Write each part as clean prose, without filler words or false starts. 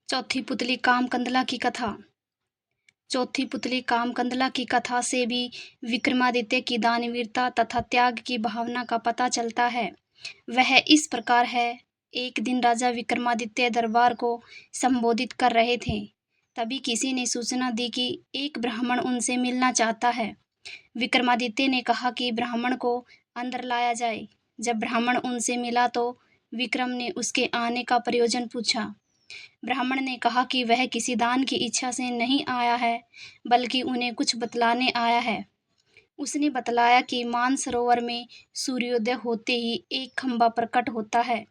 चौथी पुतली कामकंदला की कथा। चौथी पुतली कामकंदला की कथा से भी विक्रमादित्य की दानवीरता तथा त्याग की भावना का पता चलता है। वह इस प्रकार है। एक दिन राजा विक्रमादित्य दरबार को संबोधित कर रहे थे। तभी किसी ने सूचना दी कि एक ब्राह्मण उनसे मिलना चाहता है। विक्रमादित्य ने कहा कि ब्राह्मण को अंदर लाया जाए। जब ब्राह्मण उनसे मिला तो विक्रम ने उसके आने का प्रयोजन पूछा। ब्राह्मण ने कहा कि वह किसी दान की इच्छा से नहीं आया है, बल्कि उन्हें कुछ बतलाने आया है। उसने बतलाया कि मानसरोवर में सूर्योदय होते ही एक खंभा प्रकट होता है,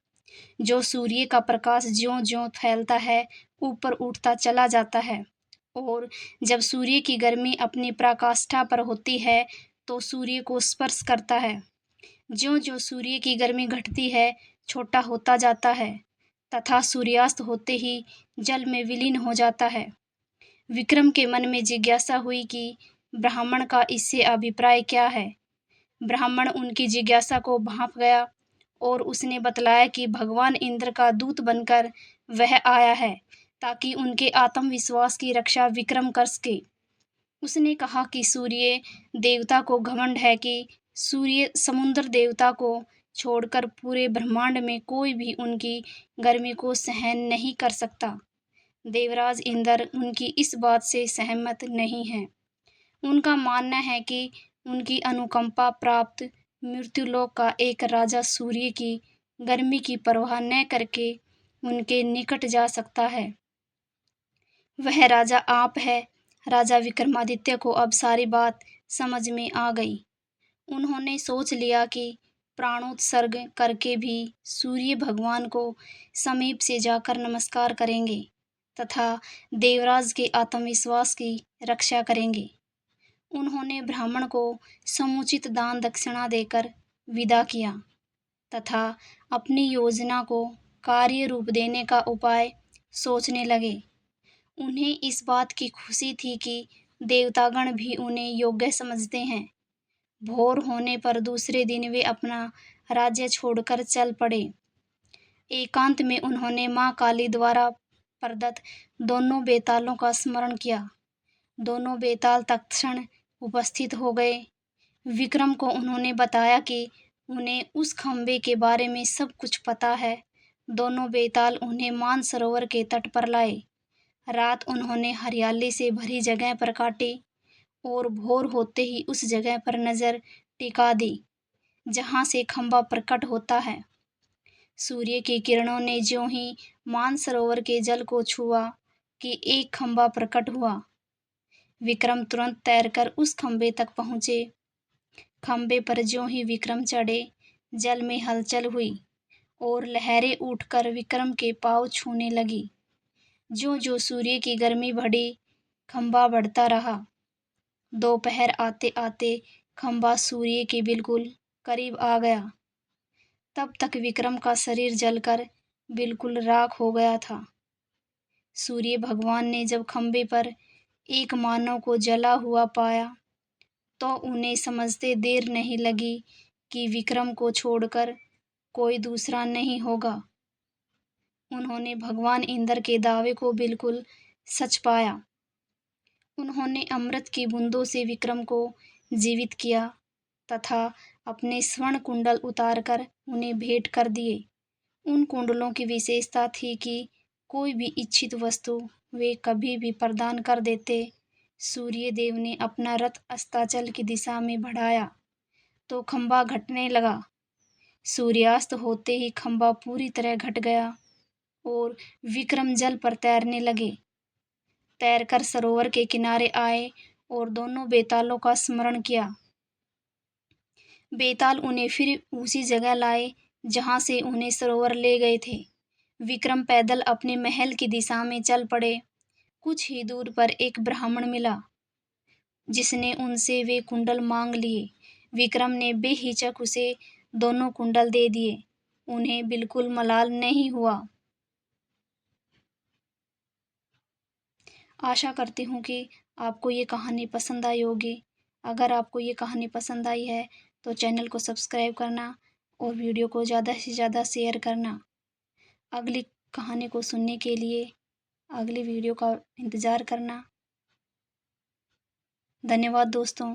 जो सूर्य का प्रकाश ज्यों-ज्यों फैलता है, ऊपर उठता चला जाता है, और जब सूर्य की गर्मी अपनी पराकाष्ठा पर होती है, तो सूर्य को स्पर्श करता है। ज्यों-ज्यों सूर्य की गर्मी घटती है, छोटा होता जाता है, तथा सूर्यास्त होते ही जल में विलीन हो जाता है। विक्रम के मन में जिज्ञासा हुई कि ब्राह्मण का इससे अभिप्राय क्या है। ब्राह्मण उनकी जिज्ञासा को भांप गया और उसने बतलाया कि भगवान इंद्र का दूत बनकर वह आया है, ताकि उनके आत्मविश्वास की रक्षा विक्रम कर सके। उसने कहा कि सूर्य देवता को घमंड है कि सूर्य समुद्र देवता को छोड़कर पूरे ब्रह्मांड में कोई भी उनकी गर्मी को सहन नहीं कर सकता। देवराज इंद्र उनकी इस बात से सहमत नहीं हैं। उनका मानना है कि उनकी अनुकंपा प्राप्त मृत्युलोक का एक राजा सूर्य की गर्मी की परवाह न करके उनके निकट जा सकता है। वह राजा आप है। राजा विक्रमादित्य को अब सारी बात समझ में आ गई। उन्होंने सोच लिया कि प्राणोत्सर्ग करके भी सूर्य भगवान को समीप से जाकर नमस्कार करेंगे तथा देवराज के आत्मविश्वास की रक्षा करेंगे। उन्होंने ब्राह्मण को समुचित दान दक्षिणा देकर विदा किया तथा अपनी योजना को कार्य रूप देने का उपाय सोचने लगे। उन्हें इस बात की खुशी थी कि देवतागण भी उन्हें योग्य समझते हैं। भोर होने पर दूसरे दिन वे अपना राज्य छोड़कर चल पड़े। एकांत में उन्होंने माँ काली द्वारा प्रदत्त दोनों बेतालों का स्मरण किया। दोनों बेताल तत्क्षण उपस्थित हो गए। विक्रम को उन्होंने बताया कि उन्हें उस खंबे के बारे में सब कुछ पता है। दोनों बेताल उन्हें मानसरोवर के तट पर लाए। रात उन्होंने हरियाली से भरी जगह पर काटी और भोर होते ही उस जगह पर नजर टिका दी जहां से खंबा प्रकट होता है। सूर्य की किरणों ने ज्यों ही मानसरोवर के जल को छुआ कि एक खंबा प्रकट हुआ। विक्रम तुरंत तैरकर उस खंबे तक पहुंचे। खंबे पर ज्यों ही विक्रम चढ़े, जल में हलचल हुई और लहरें उठकर विक्रम के पांव छूने लगी। ज्यों-ज्यों सूर्य की गर्मी बढ़ी, खंबा बढ़ता रहा। दोपहर आते-आते खंबा सूर्य के बिल्कुल करीब आ गया। तब तक विक्रम का शरीर जलकर बिल्कुल राख हो गया था। सूर्य भगवान ने जब खंबे पर एक मानव को जला हुआ पाया, तो उन्हें समझते देर नहीं लगी कि विक्रम को छोड़कर कोई दूसरा नहीं होगा। उन्होंने भगवान इंद्र के दावे को बिल्कुल सच पाया। उन्होंने अमृत की बूंदों से विक्रम को जीवित किया तथा अपने स्वर्ण कुंडल उतारकर उन्हें भेंट कर दिए। उन कुंडलों की विशेषता थी कि कोई भी इच्छित वस्तु वे कभी भी प्रदान कर देते। सूर्य देव ने अपना रथ अस्ताचल की दिशा में बढ़ाया तो खंबा घटने लगा। सूर्यास्त होते ही खंबा पूरी तरह घट गया और विक्रम जल पर तैरने लगे। तैरकर सरोवर के किनारे आए और दोनों बेतालों का स्मरण किया। बेताल उन्हें फिर उसी जगह लाए जहां से उन्हें सरोवर ले गए थे। विक्रम पैदल अपने महल की दिशा में चल पड़े। कुछ ही दूर पर एक ब्राह्मण मिला, जिसने उनसे वे कुंडल मांग लिए। विक्रम ने बेहिचक उसे दोनों कुंडल दे दिए। उन्हें बिल्कुल मलाल नहीं हुआ। आशा करती हूँ कि आपको ये कहानी पसंद आई होगी। अगर आपको ये कहानी पसंद आई है तो चैनल को सब्सक्राइब करना और वीडियो को ज़्यादा से ज़्यादा शेयर करना। अगली कहानी को सुनने के लिए अगली वीडियो का इंतज़ार करना। धन्यवाद दोस्तों।